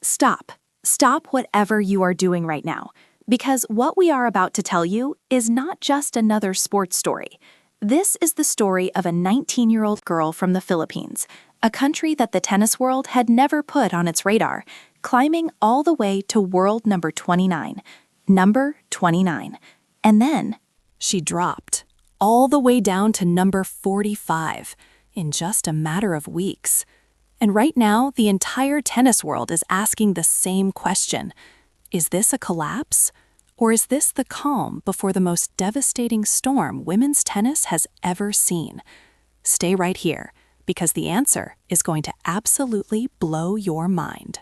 Stop. Stop whatever you are doing right now, because what we are about to tell you is not just another sports story. This is the story of a 19-year-old girl from the Philippines, a country that the tennis world had never put on its radar, climbing all the way to world number 29. Number 29. And then she dropped all the way down to number 45 in just a matter of weeks. And right now, the entire tennis world is asking the same question. Is this a collapse? Or is this the calm before the most devastating storm women's tennis has ever seen? Stay right here, because the answer is going to absolutely blow your mind.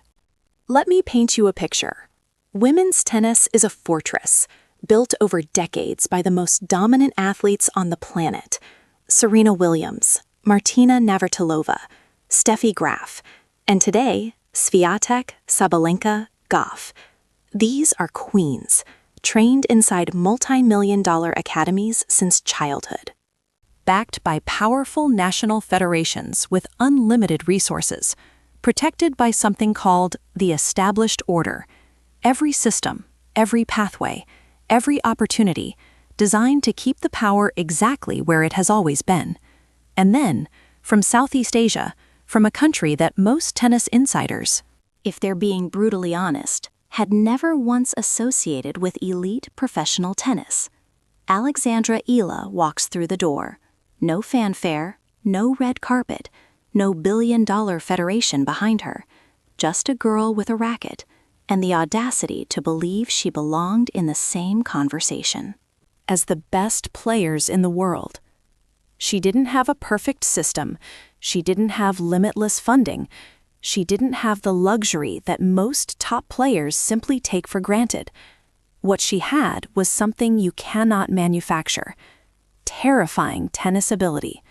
Let me paint you a picture. Women's tennis is a fortress, built over decades by the most dominant athletes on the planet. Serena Williams, Martina Navratilova, Steffi Graf, and today, Swiatek, Sabalenka, Goff. These are queens, trained inside multi-million-dollar academies since childhood. Backed by powerful national federations with unlimited resources, protected by something called the established order. Every system, every pathway, every opportunity, designed to keep the power exactly where it has always been. And then, from Southeast Asia, from a country that most tennis insiders, if they're being brutally honest, had never once associated with elite professional tennis. Alex Eala walks through the door. No fanfare, no red carpet, no billion-dollar federation behind her. Just a girl with a racket, and the audacity to believe she belonged in the same conversation as the best players in the world. She didn't have a perfect system. She didn't have limitless funding. She didn't have the luxury that most top players simply take for granted. What she had was something you cannot manufacture: terrifying tennis ability,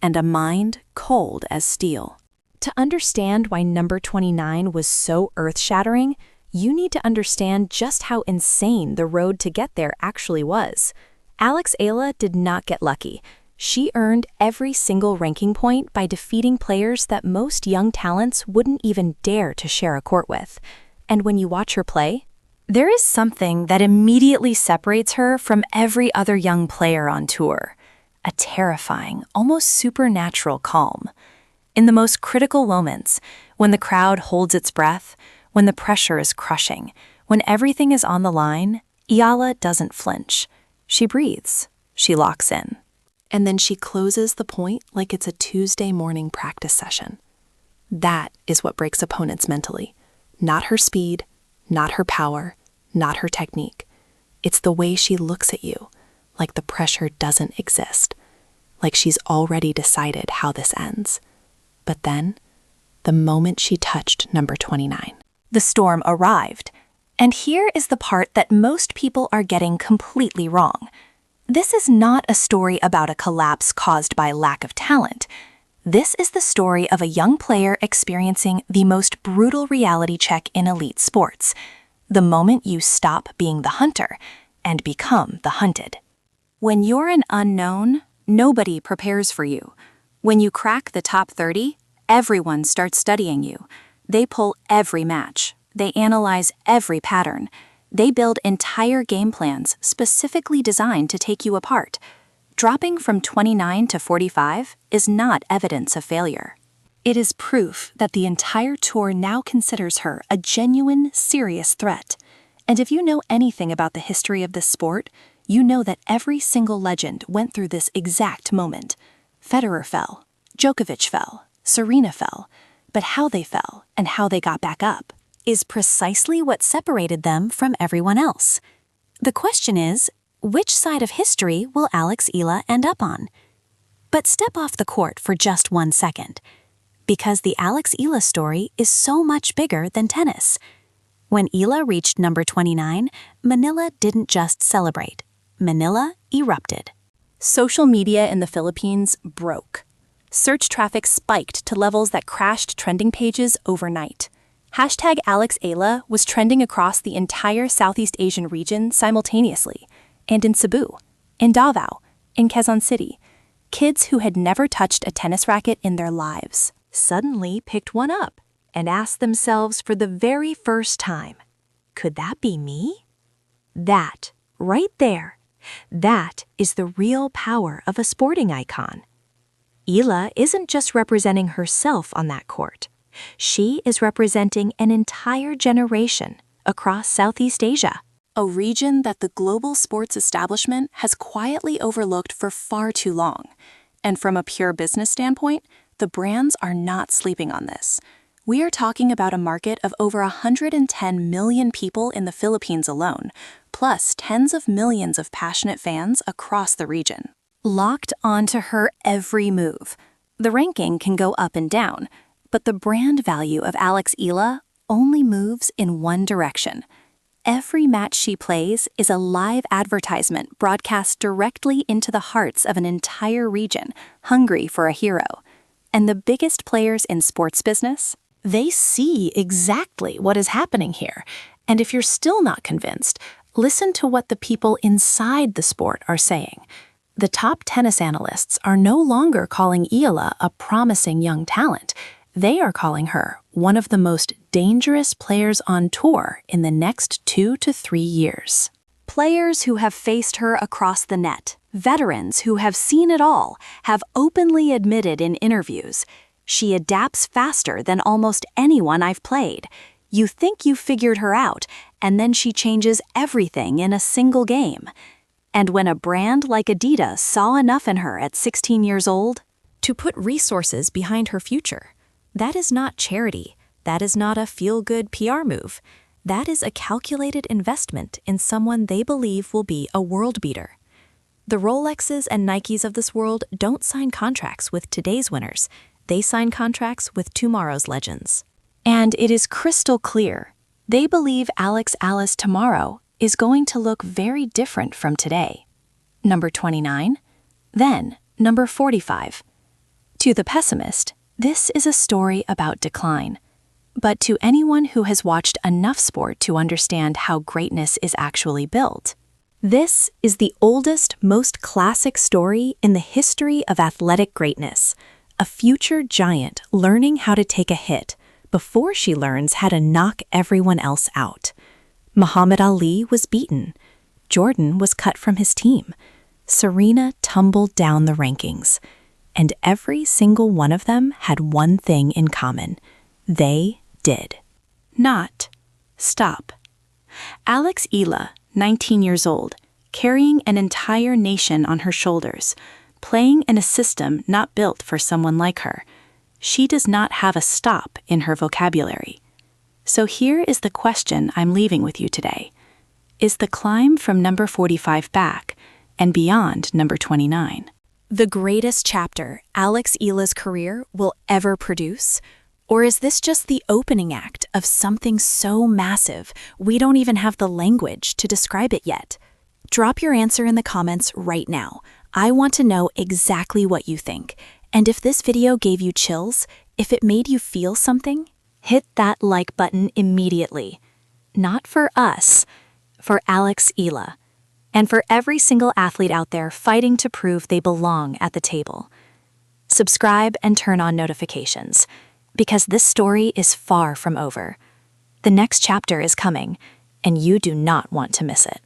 and a mind cold as steel. To understand why number 29 was so earth-shattering, you need to understand just how insane the road to get there actually was. Alex Eala did not get lucky. She earned every single ranking point by defeating players that most young talents wouldn't even dare to share a court with. And when you watch her play, there is something that immediately separates her from every other young player on tour. A terrifying, almost supernatural calm. In the most critical moments, when the crowd holds its breath, when the pressure is crushing, when everything is on the line, Eala doesn't flinch. She breathes. She locks in. And then she closes the point like it's a Tuesday morning practice session. That is what breaks opponents mentally. Not her speed, not her power, not her technique. It's the way she looks at you, like the pressure doesn't exist, like she's already decided how this ends. But then, the moment she touched number 29, the storm arrived. And here is the part that most people are getting completely wrong. This is not a story about a collapse caused by lack of talent. This is the story of a young player experiencing the most brutal reality check in elite sports. The moment you stop being the hunter and become the hunted. When you're an unknown, nobody prepares for you. When you crack the top 30, everyone starts studying you. They pull every match. They analyze every pattern. They build entire game plans specifically designed to take you apart. Dropping from 29 to 45 is not evidence of failure. It is proof that the entire tour now considers her a genuine, serious threat. And if you know anything about the history of this sport, you know that every single legend went through this exact moment. Federer fell, Djokovic fell, Serena fell, but how they fell and how they got back up is precisely what separated them from everyone else. The question is, which side of history will Alex Eala end up on? But step off the court for just 1 second, because the Alex Eala story is so much bigger than tennis. When Eala reached number 29, Manila didn't just celebrate. Manila erupted. Social media in the Philippines broke. Search traffic spiked to levels that crashed trending pages overnight. Hashtag Alex Eala was trending across the entire Southeast Asian region simultaneously, and in Cebu, in Davao, in Quezon City. Kids who had never touched a tennis racket in their lives suddenly picked one up and ask themselves for the very first time, could that be me? That, right there, that is the real power of a sporting icon. Eala isn't just representing herself on that court. She is representing an entire generation across Southeast Asia, a region that the global sports establishment has quietly overlooked for far too long. And from a pure business standpoint, the brands are not sleeping on this. We are talking about a market of over 110 million people in the Philippines alone, plus tens of millions of passionate fans across the region. Locked onto her every move. The ranking can go up and down, but the brand value of Alex Eala only moves in one direction. Every match she plays is a live advertisement broadcast directly into the hearts of an entire region, hungry for a hero. And the biggest players in sports business? They see exactly what is happening here. And if you're still not convinced, listen to what the people inside the sport are saying. The top tennis analysts are no longer calling Eala a promising young talent. They are calling her one of the most dangerous players on tour in the next 2 to 3 years. Players who have faced her across the net, veterans who have seen it all, have openly admitted in interviews, she adapts faster than almost anyone I've played. You think you figured her out, and then she changes everything in a single game. And when a brand like Adidas saw enough in her at 16 years old to put resources behind her future, that is not charity. That is not a feel-good PR move. That is a calculated investment in someone they believe will be a world beater. The Rolexes and Nikes of this world don't sign contracts with today's winners. They sign contracts with tomorrow's legends. And it is crystal clear. They believe Alex Eala's tomorrow is going to look very different from today. Number 29, then number 45. To the pessimist, this is a story about decline. But to anyone who has watched enough sport to understand how greatness is actually built, this is the oldest, most classic story in the history of athletic greatness. A future giant learning how to take a hit before she learns how to knock everyone else out. Muhammad Ali was beaten. Jordan was cut from his team. Serena tumbled down the rankings. And every single one of them had one thing in common. They did not stop. Alex Eala, 19 years old, carrying an entire nation on her shoulders, playing in a system not built for someone like her. She does not have a stop in her vocabulary. So here is the question I'm leaving with you today. Is the climb from number 45 back and beyond number 29 the greatest chapter Alex Eala's career will ever produce? Or is this just the opening act of something so massive we don't even have the language to describe it yet? Drop your answer in the comments right now. I want to know exactly what you think. And if this video gave you chills, if it made you feel something, hit that like button immediately. Not for us, for Alex Eala. And for every single athlete out there fighting to prove they belong at the table. Subscribe and turn on notifications, because this story is far from over. The next chapter is coming, and you do not want to miss it.